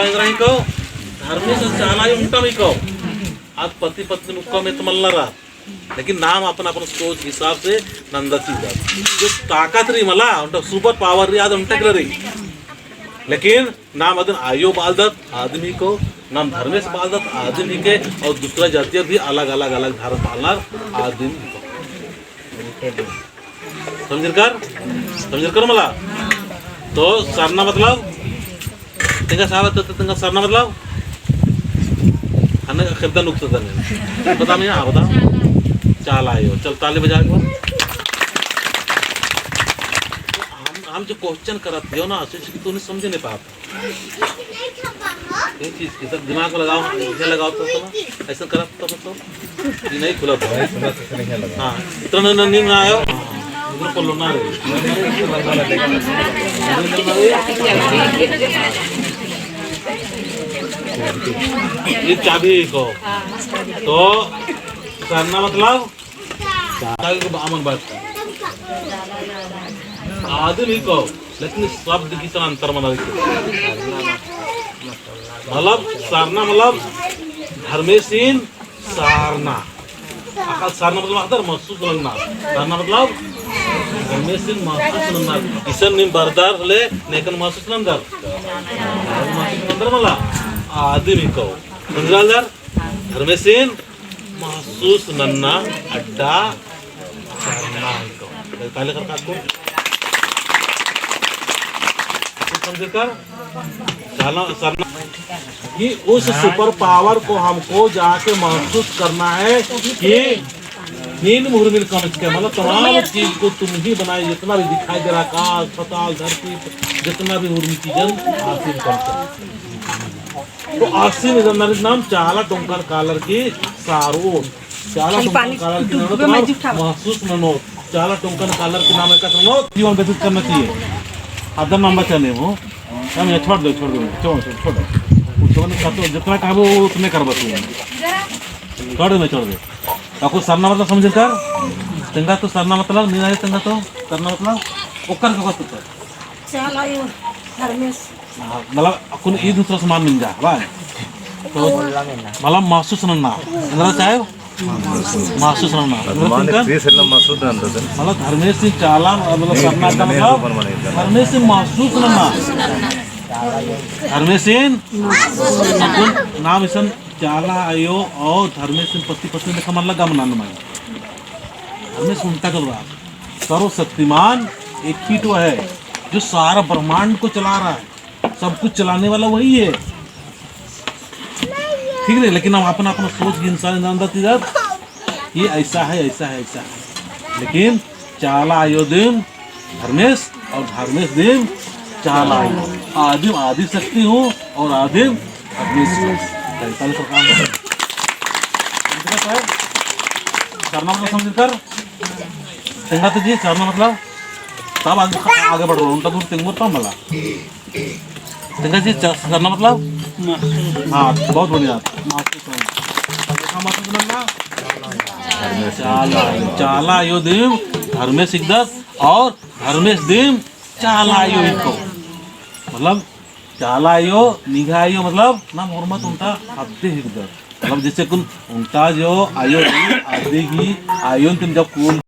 చాలా ఇంకో धर्मेश చాలా ఉంటాం ఇంకో आज पति पत्नी मुक्का में तुम्हारा रहा लेकिन नाम अपन अपन सोच हिसाब से नंदाची जो ताकत रही मला उनका सुपर पावर रही आज उनटेक रही लेकिन नाम अदन आयो बालदत आदमी को नाम धर्मेश बालदत आदमी के और दूसरा जातियां भी अलग अलग अलग धर्म पालना आदमी को समझ कर मला तो सरना मतलब तेंगा सारा तो तेंगा सरना मतलब खाने का खरीदा नुकसान नहीं बता मैं हाँ बता चाल आयो चल ताली बजा के हम जो क्वेश्चन करते हो ना अशिक्षित तो नहीं समझ नहीं पाते ये चीज़ की सब दिमाग में लगाओ इधर लगाओ तो ना ऐसा करा तो मतलब ये नहीं खुला तो हाँ इतना नहीं ना आयो इधर को लोना रे ये चाबी को तो करना मतलब अमन बात आदमी को लेकिन शब्द की तरह अंतर मतलब मतलब धर्मेशीन सारना आकाश सारना मतलब अदर महसूस लगना सारना मतलब धर्मेशीन महसूस लगना इसन निम बरदार ले नेकन महसूस नंदर मला आदमी को समझालदार धर्मेशीन महसूस नन्ना अड्डा सारना को ताले कर काट को समझकर सरना कि उस सुपर पावर को हमको जाके महसूस करना है कि नींद मुहूर्त कम के मतलब तमाम चीज को तुम ही बनाए जितना भी दिखाई दे रहा आकाश पताल धरती जितना भी उर्मी चीजन आसिम कम तो आसिम नाम चाला टोंकर कालर की सारो चाला टोंकर कालर की नाम महसूस ननो चाला टोंकर कालर की नाम का ननो जीवन व्यतीत करना चाहिए आदम नाम बचाने हो हम ये छोड़ दो छोड़ जितना कहा वो उतने कर बस छोड़ दे आपको सरना मतलब समझ कर तंगा तो सरना मतलब नहीं आए तंगा तो सरना मतलब ओकर का तो मतलब अपन ई दूसरा सामान मिल जा बा तो मतलब महसूस नन्ना अंदर चाहे महसूस नन्ना मतलब धर्मेश सिंह चाला मतलब सरना का मतलब धर्मेश सिंह महसूस नन्ना धर्मेश सिंह नाम इसन चाला आयो और धर्मेश सिंह पति पत्नी ने कमर लगा मनाने में धर्मेश उल्टा कर रहा सर्वशक्तिमान एक ही तो है जो सारा ब्रह्मांड को चला रहा है सब कुछ चलाने वाला वही है ठीक है लेकिन हम अपना अपना सोच की इंसान ये ऐसा है लेकिन चाला आयो दिन धर्मेश और धर्मेश दिन चाला आयो आदिम आदि शक्ति हूँ और आदिम धर्मेश करना मतलब समझ कर तेंगा तो जी करना मतलब तब आगे बढ़ रहा हूँ उनका दूर तेंगुर पाऊँ मला तेंगा जी करना मतलब हाँ बहुत बढ़िया चाला आयो दिम धर्मेश सिकदस और धर्मेश दिम चाला आयो इनको मतलब चाला आयो निघा आयो मतलब ना मोहम्मद उनका हफ्ते हिकदर मतलब जैसे कुन उनका जो आयो आदेगी आयो तुम जब कौन